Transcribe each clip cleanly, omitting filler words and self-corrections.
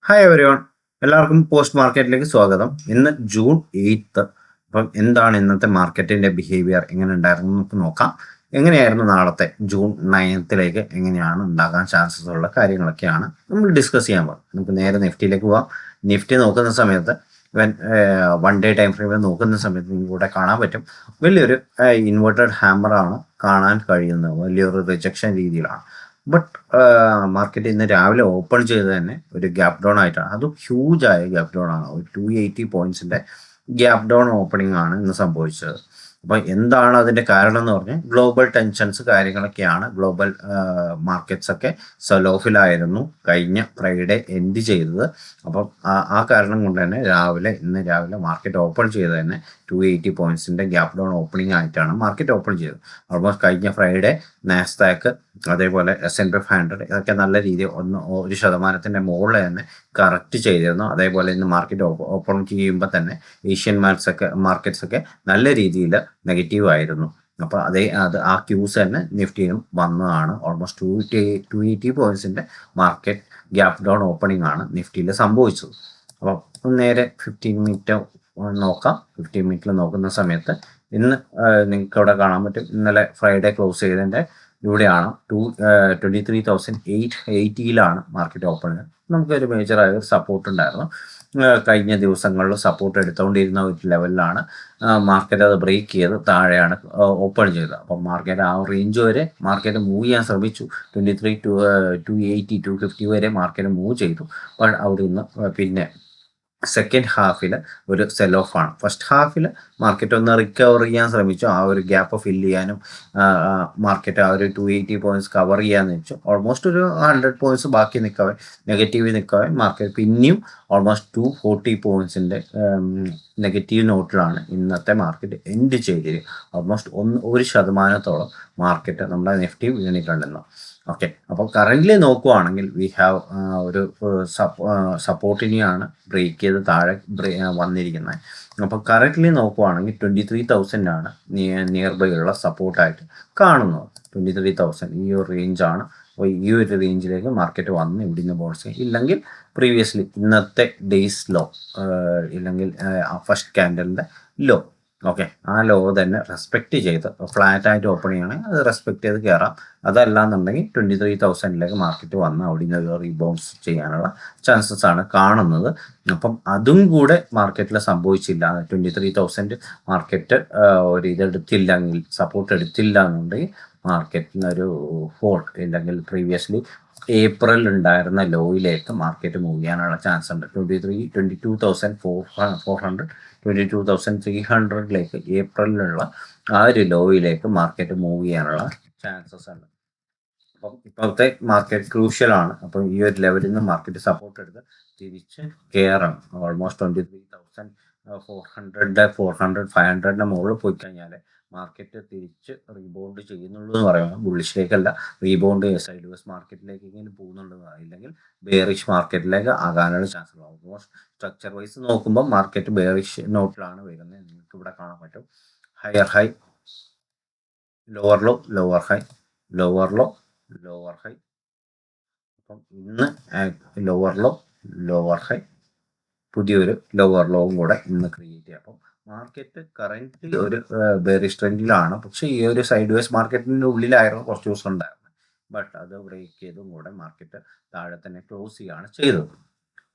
Hi everyone, എല്ലാവർക്കും post മാർക്കറ്റിലേക്ക് സ്വാഗതം. ഇന്ന് ജൂൺ 8. അപ്പം എന്താണ് ഇന്നത്തെ മാർക്കറ്റിന്റെ ബിഹേവിയർ, എങ്ങനെ ഉണ്ടായിരുന്നു നമുക്ക് നോക്കാം. എങ്ങനെയായിരുന്നു നാളത്തെ ജൂൺ 9 എങ്ങനെയാണ് ഉണ്ടാകാൻ ചാൻസസ് ഉള്ള കാര്യങ്ങളൊക്കെയാണ് നമ്മൾ ഡിസ്കസ് ചെയ്യാൻ പോകുന്നത്. നമുക്ക് നേരെ നിഫ്റ്റിയിലേക്ക് പോവാം. നിഫ്റ്റി നോക്കുന്ന സമയത്ത് വൺ ഡേ ടൈം ഫ്രെയിമിൽ നോക്കുന്ന സമയത്ത് നിങ്ങൾക്ക് ഇവിടെ കാണാൻ പറ്റും, വലിയൊരു ഇൻവേർട്ടഡ് ഹാമറാണ് കാണാൻ കഴിയുന്നത്. വലിയൊരു റിജക്ഷൻ രീതിയിലാണ്. ബട്ട് മാർക്കറ്റ് ഇന്ന് രാവിലെ ഓപ്പൺ ചെയ്ത് തന്നെ ഒരു ഗ്യാപ് ഡൗൺ ആയിട്ടാണ്. അതും ഹ്യൂജ് ആയ ഗ്യാപ് ഡൗൺ ആണ്. ഒരു 280 പോയിന്റ്സിന്റെ ഗ്യാപ് ഡൗൺ ഓപ്പണിംഗ് ആണ് ഇന്ന് സംഭവിച്ചത്. അപ്പം എന്താണ് അതിന്റെ കാരണം എന്ന് പറഞ്ഞാൽ ഗ്ലോബൽ ടെൻഷൻസ് കാര്യങ്ങളൊക്കെയാണ്. ഗ്ലോബൽ മാർക്കറ്റ്സ് ഒക്കെ സെൽ ഓഫിലായിരുന്നു കഴിഞ്ഞ ഫ്രൈഡേ എൻഡ് ചെയ്തത്. അപ്പം ആ കാരണം കൊണ്ട് തന്നെ ഇന്ന് രാവിലെ മാർക്കറ്റ് ഓപ്പൺ ചെയ്ത് തന്നെ 280 പോയിന്റ്സിന്റെ ഗ്യാപ് ഡൗൺ ഓപ്പണിംഗ് ആയിട്ടാണ് മാർക്കറ്റ് ഓപ്പൺ ചെയ്തത്. ഓൾമോസ്റ്റ് കഴിഞ്ഞ ഫ്രൈഡേ നാസ്ഡാക്ക് അതേപോലെ S&P 500 ഇതൊക്കെ നല്ല രീതിയിൽ 1% മുകളിൽ തന്നെ കറക്റ്റ് ചെയ്തിരുന്നു. അതേപോലെ ഇന്ന് മാർക്കറ്റ് ഓപ്പൺ ചെയ്യുമ്പോൾ തന്നെ ഏഷ്യൻ മാർക്കറ്റ്സ് ഒക്കെ നല്ല രീതിയിൽ നെഗറ്റീവ് ആയിരുന്നു. അപ്പോൾ ആ ക്യൂസ് തന്നെ നിഫ്റ്റിയിലും വന്നതാണ്. ഓൾമോസ്റ്റ് 280 പോയിന്റ്സിന്റെ മാർക്കറ്റ് ഗ്യാപ് ഡൗൺ ഓപ്പണിംഗ് ആണ് നിഫ്റ്റിയിൽ സംഭവിച്ചത്. അപ്പം നേരെ 15 മിനിറ്റ് നോക്കാം. 15 മിനിറ്റിൽ നോക്കുന്ന സമയത്ത് ഇന്ന് നിങ്ങൾക്ക് അവിടെ കാണാൻ പറ്റും, ഇന്നലെ ഫ്രൈഡേ ക്ലോസ് ചെയ്തതിൻ്റെ ഇവിടെയാണ് 23,880 മാർക്കറ്റ് ഓപ്പൺ ചെയ്തത്. നമുക്കൊരു മേജറായ ഒരു സപ്പോർട്ട് ഉണ്ടായിരുന്നു. കഴിഞ്ഞ ദിവസങ്ങളിൽ സപ്പോർട്ട് എടുത്തുകൊണ്ടിരുന്ന ഒരു ലെവലിലാണ് മാർക്കറ്റ് അത് ബ്രേക്ക് ചെയ്ത് താഴെയാണ് ഓപ്പൺ ചെയ്തത്. അപ്പം മാർക്കറ്റ് ആ റേഞ്ച് വരെ മാർക്കറ്റ് മൂവ് ചെയ്യാൻ ശ്രമിച്ചു. 280, 250 വരെ മാർക്കറ്റ് മൂവ് ചെയ്തു. അപ്പോൾ അവിടെ നിന്ന് പിന്നെ സെക്കൻഡ് ഹാഫിൽ ഒരു സെൽ ഓഫ് ആണ്. ഫസ്റ്റ് ഹാഫിൽ മാർക്കറ്റ് ഒന്ന് റിക്കവർ ചെയ്യാൻ ശ്രമിച്ചു. ആ ഒരു ഗ്യാപ്പ് ഫില്ല് ചെയ്യാനും മാർക്കറ്റ് ആ ഒരു 280 പോയിന്റ്സ് കവർ ചെയ്യാന്ന് വെച്ചു. ഓൾമോസ്റ്റ് ഒരു 100 പോയിന്റ്സ് ബാക്കി നിൽക്കവേ നെഗറ്റീവ് നിൽക്കവേ മാർക്കറ്റ് പിന്നെയും ഓൾമോസ്റ്റ് 240 പോയിന്റ്സിന്റെ നെഗറ്റീവ് നോട്ടിലാണ് ഇന്നത്തെ മാർക്കറ്റ് എൻഡ് ചെയ്തിരിക്കുന്നത്. ഓൾമോസ്റ്റ് 1% മാർക്കറ്റ് നമ്മുടെ നിഫ്റ്റി വീണിട്ടുണ്ടെന്ന്. ഓക്കെ, അപ്പോൾ കറൻ്റ്ലി നോക്കുവാണെങ്കിൽ വി ഹാവ് ഒരു സപ്പോർട്ടിനെയാണ് ബ്രേക്ക് ചെയ്ത് താഴെ വന്നിരിക്കുന്നത്. അപ്പോൾ കറൻ്റ്ലി നോക്കുവാണെങ്കിൽ 23,000 ആണ് നിയർ ബൈ ഉള്ള സപ്പോർട്ടായിട്ട് കാണുന്നത്. 23,000 ഈ ഒരു റേഞ്ചാണ്. അപ്പോൾ ഈ ഒരു റേഞ്ചിലേക്ക് മാർക്കറ്റ് വന്ന് ഇവിടുന്ന് ബോൾസ് ഇല്ലെങ്കിൽ പ്രീവിയസ്ലി ഇന്നത്തെ ഡേയ്സ് ലോ ഇല്ലെങ്കിൽ ഫസ്റ്റ് ക്യാൻഡലിൻ്റെ ലോ, ഓക്കെ, ആ ലോ തന്നെ റെസ്പെക്റ്റ് ചെയ്ത് ഫ്ലാറ്റ് ആയിട്ട് ഓപ്പൺ ചെയ്യണമെങ്കിൽ അത് റെസ്പെക്ട് ചെയ്ത് കയറാം. അതല്ലാന്നുണ്ടെങ്കിൽ 23,000 മാർക്കറ്റ് വന്ന് അവിടെ നിന്ന് റീബൗൺസ് ചെയ്യാനുള്ള ചാൻസസ് ആണ് കാണുന്നത്. അപ്പം അതും കൂടെ മാർക്കറ്റിൽ സംഭവിച്ചില്ല. 23,000 മാർക്കറ്റ് ഒരു ഇതെടുത്തില്ലെങ്കിൽ, സപ്പോർട്ട് എടുത്തില്ല എന്നുണ്ടെങ്കിൽ മാർക്കറ്റിനൊരു ഫോൾ ഇല്ലെങ്കിൽ പ്രീവിയസ്ലി ഏപ്രിൽ ഉണ്ടായിരുന്ന ലോയിലേക്ക് മാർക്കറ്റ് മൂവ് ചെയ്യാനുള്ള ചാൻസ് ഉണ്ട്. 22,400 22,300 ഏപ്രിലുള്ള ആ ഒരു ലോയിലേക്ക് മാർക്കറ്റ് മൂവ് ചെയ്യാനുള്ള ചാൻസസ് ഉണ്ട്. അപ്പം ഇപ്പോഴത്തെ മാർക്കറ്റ് ക്രൂഷ്യലാണ്. അപ്പം ഈ ഒരു ലെവലിൽ നിന്ന് മാർക്കറ്റ് സപ്പോർട്ട് എടുത്ത് തിരിച്ച് കയറണം. ഓൾമോസ്റ്റ് 23,400 500 മുകളിൽ പോയി കഴിഞ്ഞാൽ മാർക്കറ്റ് തിരിച്ച് റീബൗണ്ട് ചെയ്യുന്നുള്ളൂ എന്ന് പറയുമ്പോൾ ബുള്ളിഷിലേക്കല്ല, റീബൗണ്ട് സൈഡ് വേസ് മാർക്കറ്റിലേക്ക് ഇങ്ങനെ പോകുന്നുണ്ടെന്ന് ഇല്ലെങ്കിൽ ബെയറിഷ് മാർക്കറ്റിലേക്ക് ആകാനുള്ള ചാൻസ് ഉള്ളൂ. ഓൾമോസ്റ്റ് സ്ട്രക്ചർ വൈസ് നോക്കുമ്പോൾ മാർക്കറ്റ് ബെയറിഷ് നോട്ടിലാണ് വരുന്നത്. നിങ്ങൾക്ക് ഇവിടെ കാണാൻ പറ്റും higher high, lower low, lower high, lower low, lower high. അപ്പം ഇന്ന് ലോവർ ലോ, ലോവർ ഹൈ, പുതിയൊരു ലോവർ ലോവും കൂടെ ഇന്ന് ക്രിയേറ്റ് ചെയ്യാം. അപ്പം മാർക്കറ്റ് കറന്റ് ഒരു ബെയറിഷ് ട്രെൻഡിലാണ്. പക്ഷേ ഈ ഒരു സൈഡ് വേസ് മാർക്കറ്റിന്റെ ഉള്ളിലായിരുന്നു കുറച്ച് ദിവസം ഉണ്ടായിരുന്നത്. ബട്ട് അത് ബ്രേക്ക് ചെയ്തും കൂടെ മാർക്കറ്റ് താഴെ തന്നെ ക്ലോസ് ചെയ്യുകയാണ് ചെയ്തത്.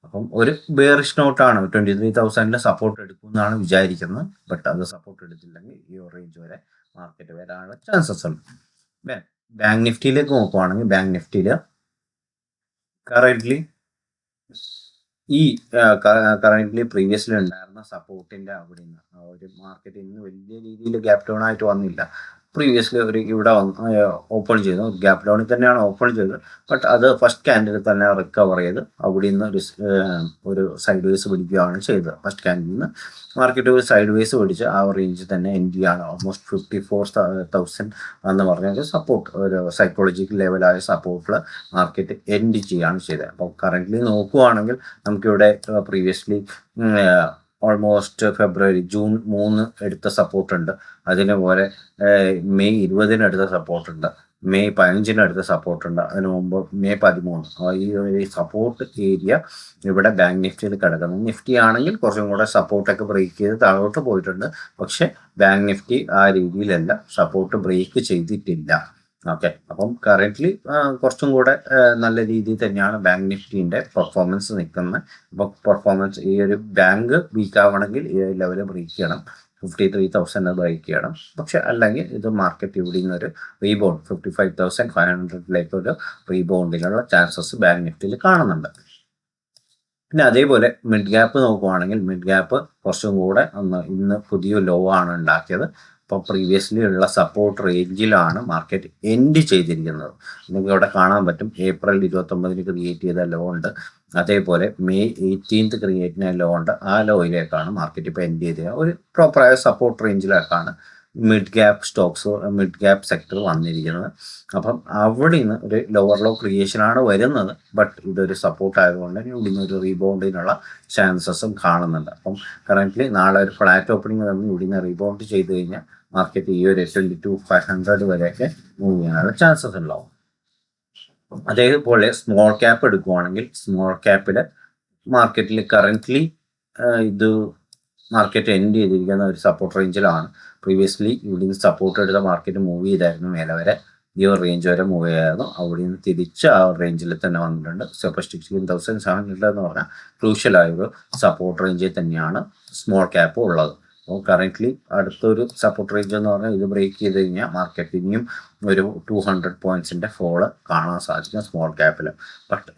അപ്പം ഒരു ബെയറിഷ് നോട്ടാണ്. 23,000 സപ്പോർട്ട് എടുക്കുമെന്നാണ് വിചാരിക്കുന്നത്. ബട്ട് അത് സപ്പോർട്ട് എടുത്തില്ലെങ്കിൽ ഈ ഒരു റേഞ്ച് വരെ മാർക്കറ്റ് വരാനുള്ള ചാൻസസ് ഉണ്ട്. ബാങ്ക് നിഫ്റ്റിയിലേക്ക് നോക്കുവാണെങ്കിൽ ബാങ്ക് നിഫ്റ്റിയിൽ കറന്റ്ലി കറന്റ്ലി പ്രീവിയസ്ലി ഉണ്ടായിരുന്ന സപ്പോർട്ടിന്റെ അവിടെ നിന്ന് ഒരു മാർക്കറ്റ് ഇന്ന് വലിയ രീതിയിൽ ഗ്യാപ് ഡൗൺ ആയിട്ട് വന്നില്ല. പ്രീവിയസ്ലി ഒരു ഇവിടെ ഓപ്പൺ ചെയ്തു, ഗ്യാപ് ഡൗണിൽ തന്നെയാണ് ഓപ്പൺ ചെയ്തത്. ബട്ട് അത് ഫസ്റ്റ് ക്യാൻഡിൽ തന്നെ റിക്കവർ ചെയ്ത് അവിടെ നിന്ന് ഒരു സൈഡ് വേസ് പിടിക്കുകയാണ് ചെയ്തത്. ഫസ്റ്റ് ക്യാൻഡിൽ നിന്ന് മാർക്കറ്റ് ഒരു സൈഡ് വേസ് പിടിച്ച് ആ റേഞ്ച് തന്നെ എൻഡ് ചെയ്യാണ്. ഓൾമോസ്റ്റ് 54,000 എന്ന് പറഞ്ഞൊരു സപ്പോർട്ട്, ഒരു സൈക്കോളജിക്കൽ ലെവലായ സപ്പോർട്ടിൽ മാർക്കറ്റ് എൻഡ് ചെയ്യുകയാണ് ചെയ്തത്. അപ്പോൾ കറന്റ്ലി നോക്കുവാണെങ്കിൽ നമുക്കിവിടെ പ്രീവിയസ്ലി ഓൾമോസ്റ്റ് ജൂൺ 3 എടുത്ത സപ്പോർട്ടുണ്ട്. അതിനുപോലെ മെയ് 20 എടുത്ത സപ്പോർട്ടുണ്ട്. മെയ് 15 എടുത്ത സപ്പോർട്ടുണ്ട്. അതിന് മുമ്പ് മെയ് 13. ഈ ഒരു സപ്പോർട്ട് ഏരിയ ഇവിടെ ബാങ്ക് നിഫ്റ്റിയിൽ കിടക്കുന്നു. നിഫ്റ്റി ആണെങ്കിൽ കുറച്ചും കൂടെ സപ്പോർട്ടൊക്കെ ബ്രേക്ക് ചെയ്ത് താഴോട്ട് പോയിട്ടുണ്ട്. പക്ഷെ ബാങ്ക് നിഫ്റ്റി ആ രീതിയിലല്ല, സപ്പോർട്ട് ബ്രേക്ക് ചെയ്തിട്ടില്ല. ഓക്കെ, അപ്പം കറൻ്റ്ലി കുറച്ചും കൂടെ നല്ല രീതിയിൽ തന്നെയാണ് ബാങ്ക് നിഫ്റ്റീൻ്റെ പെർഫോമൻസ് നിൽക്കുന്നത്. അപ്പോൾ പെർഫോമൻസ് ഈ ഒരു ബാങ്ക് വീക്ക് ആവണമെങ്കിൽ ഈ ലെവൽ ബ്രേക്ക് ചെയ്യണം, 53,000 ബ്രേക്ക് ചെയ്യണം. പക്ഷെ അല്ലെങ്കിൽ ഇത് മാർക്കറ്റ് ഇവിടെ നിന്നൊരു റീബൗണ്ട് 55,500 ഒരു റീബൗണ്ടിനുള്ള ചാൻസസ് ബാങ്ക് നിഫ്റ്റിയിൽ കാണുന്നുണ്ട്. പിന്നെ അതേപോലെ മിഡ് ഗ്യാപ്പ് നോക്കുവാണെങ്കിൽ മിഡ് ഗ്യാപ്പ് കുറച്ചും കൂടെ ഇന്ന് പുതിയ ലോ ആണ് ഉണ്ടാക്കിയത്. അപ്പോൾ പ്രീവിയസ്ലി ഉള്ള സപ്പോർട്ട് റേഞ്ചിലാണ് മാർക്കറ്റ് എൻഡ് ചെയ്തിരിക്കുന്നത്. നിങ്ങൾക്ക് ഇവിടെ കാണാൻ പറ്റും. ഏപ്രിൽ 29 ക്രിയേറ്റ് ചെയ്ത ലോ ഉണ്ട്, അതേപോലെ മെയ് 18 ക്രിയേറ്റ് ചെയ്ത ലോ ഉണ്ട്. ആ ലോയിലേക്കാണ് മാർക്കറ്റ് ഇപ്പോൾ എൻഡ് ചെയ്തത്. ഒരു പ്രോപ്പറായ സപ്പോർട്ട് റേഞ്ചിലേക്കാണ് മിഡ് ഗ്യാപ്പ് സെക്ടർ വന്നിരിക്കുന്നത്. അപ്പം അവിടെ നിന്ന് ഒരു ലോവർ ലോ ക്രിയേഷനാണ് വരുന്നത്. ബട്ട് ഇതൊരു സപ്പോർട്ട് ആയതുകൊണ്ട് തന്നെ ഇവിടെ നിന്ന് ഒരു റീബൗണ്ടിനുള്ള ചാൻസസും കാണുന്നുണ്ട്. അപ്പം കറൻ്റ്ലി നാളെ ഒരു ഫ്ലാറ്റ് ഓപ്പണിംഗ് തന്നെ ഇവിടെ നിന്ന് റീബൗണ്ട് ചെയ്ത് കഴിഞ്ഞാൽ മാർക്കറ്റ് ഈ ഒരു 22,500 വരെയൊക്കെ മൂവ് ചെയ്യാനുള്ള ചാൻസസ് ഉണ്ടാവും. അതേപോലെ സ്മോൾ ക്യാപ്പ് എടുക്കുവാണെങ്കിൽ സ്മോൾ ക്യാപ്പിൽ മാർക്കറ്റിൽ കറൻ്റ്ലി ഇത് മാർക്കറ്റ് എൻഡ് ചെയ്തിരിക്കുന്ന ഒരു സപ്പോർട്ട് റേഞ്ചിലാണ്. പ്രീവിയസ്ലി ഇവിടെ നിന്ന് സപ്പോർട്ട് എടുത്ത മാർക്കറ്റ് മൂവ് ചെയ്തായിരുന്നു, മേലെ വരെ ഈ ഒരു റേഞ്ച് വരെ മൂവ് ചെയ്യായിരുന്നു. അവിടെ നിന്ന് തിരിച്ച് ആ റേഞ്ചിൽ തന്നെ വന്നിട്ടുണ്ട്. സൂപ്പർ 16,700 എന്ന് പറഞ്ഞാൽ ക്രൂഷ്യലായൊരു സപ്പോർട്ട് റേഞ്ചിൽ തന്നെയാണ് സ്മോൾ ക്യാപ്പ് ഉള്ളത്. അപ്പോൾ കറൻ്റ്ലി അടുത്തൊരു സപ്പോർട്ട് റേഞ്ച് എന്ന് പറഞ്ഞാൽ ഇത് ബ്രേക്ക് ചെയ്ത് കഴിഞ്ഞാൽ മാർക്കറ്റ് ഇനിയും ഒരു 200 പോയിൻറ്റ്സിൻ്റെ ഫോള് കാണാൻ സാധിക്കും സ്മോൾ ക്യാപ്പിൽ. ബട്ട്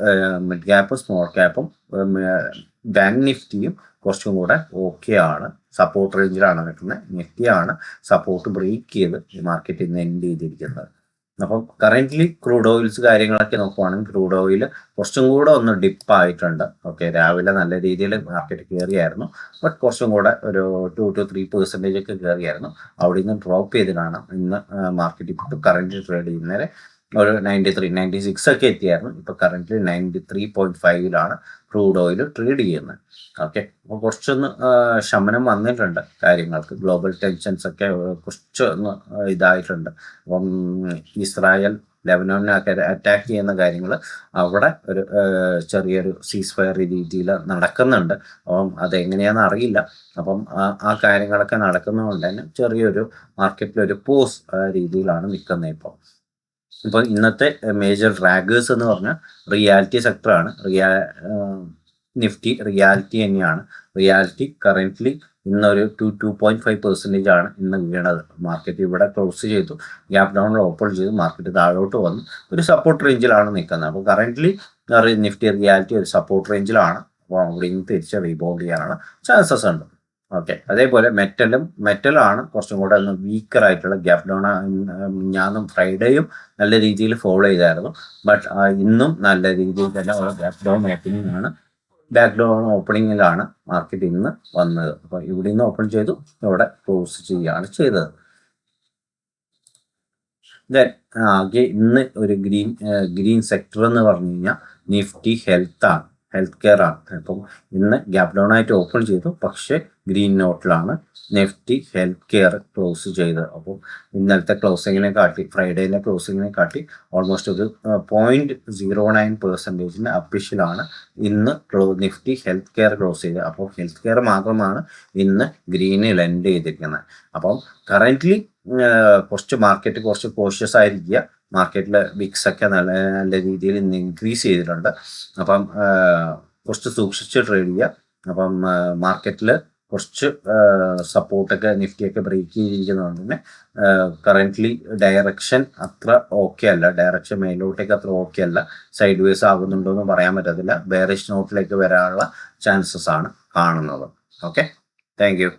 മിഡ് ക്യാപ്പും സ്മോൾ ക്യാപ്പും ബാങ്ക് നിഫ്റ്റിയും കുറച്ചും കൂടെ ഓക്കെ ആണ്, സപ്പോർട്ട് റേഞ്ചിലാണ് നിൽക്കുന്നത്. നിഫ്റ്റിയാണ് സപ്പോർട്ട് ബ്രേക്ക് ചെയ്ത് ഈ മാർക്കറ്റ് ഇന്ന് എൻഡ് ചെയ്തിരിക്കുന്നത്. അപ്പം കറൻ്റ്ലി ക്രൂഡ് ഓയിൽസ് കാര്യങ്ങളൊക്കെ നോക്കുവാണെങ്കിൽ ക്രൂഡ് ഓയിൽ കുറച്ചും കൂടെ ഒന്ന് ഡിപ്പായിട്ടുണ്ട്. ഓക്കെ, രാവിലെ നല്ല രീതിയിൽ മാർക്കറ്റ് കയറിയായിരുന്നു. ബട്ട് കുറച്ചും കൂടെ ഒരു 2 to 3% ഒക്കെ കയറിയായിരുന്നു. അവിടെ നിന്ന് ഡ്രോപ്പ് ചെയ്തിട്ടാണ് ഇന്ന് മാർക്കറ്റ് ഇപ്പോൾ കറൻ്റ് ട്രേഡ് ചെയ്യുന്നവരെ ഒരു 96 ഒക്കെ എത്തിയായിരുന്നു. ഇപ്പോൾ കറൻ്റ് 93.5 ക്രൂഡ് ഓയിൽ ട്രേഡ് ചെയ്യുന്നത്. ഓക്കെ, അപ്പോൾ കുറച്ചൊന്ന് ശമനം വന്നിട്ടുണ്ട് കാര്യങ്ങൾക്ക്. ഗ്ലോബൽ ടെൻഷൻസ് ഒക്കെ കുറച്ചൊന്ന് ഇതായിട്ടുണ്ട്. അപ്പം ഇസ്രായേൽ ലെബനോണിനൊക്കെ അറ്റാക്ക് ചെയ്യുന്ന കാര്യങ്ങൾ അവിടെ ഒരു ചെറിയൊരു സീസ് ഫയർ രീതിയിൽ നടക്കുന്നുണ്ട്. അപ്പം അതെങ്ങനെയാണെന്ന് അറിയില്ല. അപ്പം ആ കാര്യങ്ങളൊക്കെ നടക്കുന്നതുകൊണ്ട് തന്നെ ചെറിയൊരു മാർക്കറ്റിലൊരു പോസ് രീതിയിലാണ് നിൽക്കുന്നത് ഇപ്പോൾ. ഇപ്പോൾ ഇന്നത്തെ മേജർ ഡ്രാഗേഴ്സ് എന്ന് പറഞ്ഞാൽ റിയാലിറ്റി സെക്ടറാണ്. നിഫ്റ്റി റിയാലിറ്റി തന്നെയാണ്. റിയാലിറ്റി കറൻ്റ്ലി ഇന്നൊരു 2.5% ആണ് ഇന്ന് വീണത്. മാർക്കറ്റ് ഇവിടെ ക്ലോസ് ചെയ്തു, ഗ്യാപ് ഡൗണിൽ ഓപ്പൺ ചെയ്തു, മാർക്കറ്റ് താഴോട്ട് വന്നു ഒരു സപ്പോർട്ട് റേഞ്ചിലാണ് നിൽക്കുന്നത്. അപ്പോൾ കറൻ്റ്ലി നിഫ്റ്റി റിയാലിറ്റി ഒരു സപ്പോർട്ട് റേഞ്ചിലാണ്. അപ്പോൾ അവിടെ നിന്ന് തിരിച്ച് റീബൗണ്ട് ചെയ്യാനുള്ള ചാൻസസ് ഉണ്ട്. ഓക്കെ, അതേപോലെ മെറ്റലാണ് കുറച്ചും കൂടെ ഒന്ന് വീക്കർ ആയിട്ടുള്ള. ഗ്യാപ് ഡൗൺ ഞാനും ഫ്രൈഡേയും നല്ല രീതിയിൽ ഫോളോ ചെയ്തായിരുന്നു. ബട്ട് ഇന്നും നല്ല രീതിയിൽ തന്നെ ഗ്യാപ് ഡൗൺ ഓപ്പണിങ്ങിലാണ് മാർക്കറ്റ് ഇന്ന് വന്നത്. അപ്പോൾ ഇവിടെ നിന്ന് ഓപ്പൺ ചെയ്തു, ഇവിടെ ക്ലോസ് ചെയ്യുകയാണ് ചെയ്തത്. ദെൻ ഇന്ന് ഒരു ഗ്രീൻ സെക്ടർ എന്ന് പറഞ്ഞു കഴിഞ്ഞാൽ നിഫ്റ്റി ഹെൽത്ത് കെയർ ആണ്. അപ്പം ഇന്ന് ഗ്യാപ് ഡൗൺ ആയിട്ട് ഓപ്പൺ ചെയ്തു, പക്ഷേ ഗ്രീൻ നോട്ടിലാണ് നിഫ്റ്റി ഹെൽത്ത് കെയർ ക്ലോസ് ചെയ്തത്. അപ്പോൾ ഇന്നലത്തെ ഫ്രൈഡേയിലെ ക്ലോസിങ്ങിനെ കാട്ടി ഓൾമോസ്റ്റ് ഒരു 0.09% അഫീഷ്യലാണ് ഇന്ന് നിഫ്റ്റി ഹെൽത്ത് കെയർ ക്ലോസ് ചെയ്തത്. അപ്പോൾ ഹെൽത്ത് കെയർ മാത്രമാണ് ഇന്ന് ഗ്രീനിൽ എൻഡ് ചെയ്തിരിക്കുന്നത്. അപ്പം കറൻ്റ്ലി മാർക്കറ്റ് കുറച്ച് കോഷ്യസ് ആയിരിക്കുക. മാർക്കറ്റിൽ വിക്സ് ഒക്കെ നല്ല രീതിയിൽ ഇന്ന് ഇൻക്രീസ് ചെയ്തിട്ടുണ്ട്. അപ്പം കുറച്ച് സൂക്ഷിച്ച് ട്രേഡ് ചെയ്യുക. അപ്പം മാർക്കറ്റിൽ കുറച്ച് സപ്പോർട്ടൊക്കെ നിഫ്റ്റിയൊക്കെ ബ്രേക്ക് ചെയ്തിരിക്കുന്നതുകൊണ്ട് തന്നെ കറൻ്റ്ലി ഡയറക്ഷൻ അത്ര ഓക്കെ അല്ല. ഡയറക്ഷൻ മേലോട്ടേക്ക് അത്ര ഓക്കെ അല്ല. സൈഡ് വേസ് ആകുന്നുണ്ടോ എന്ന് പറയാൻ പറ്റത്തില്ല. ബെയറിഷ് നോട്ടിലേക്ക് വരാനുള്ള ചാൻസസ് ആണ് കാണുന്നത്. Okay, thank you.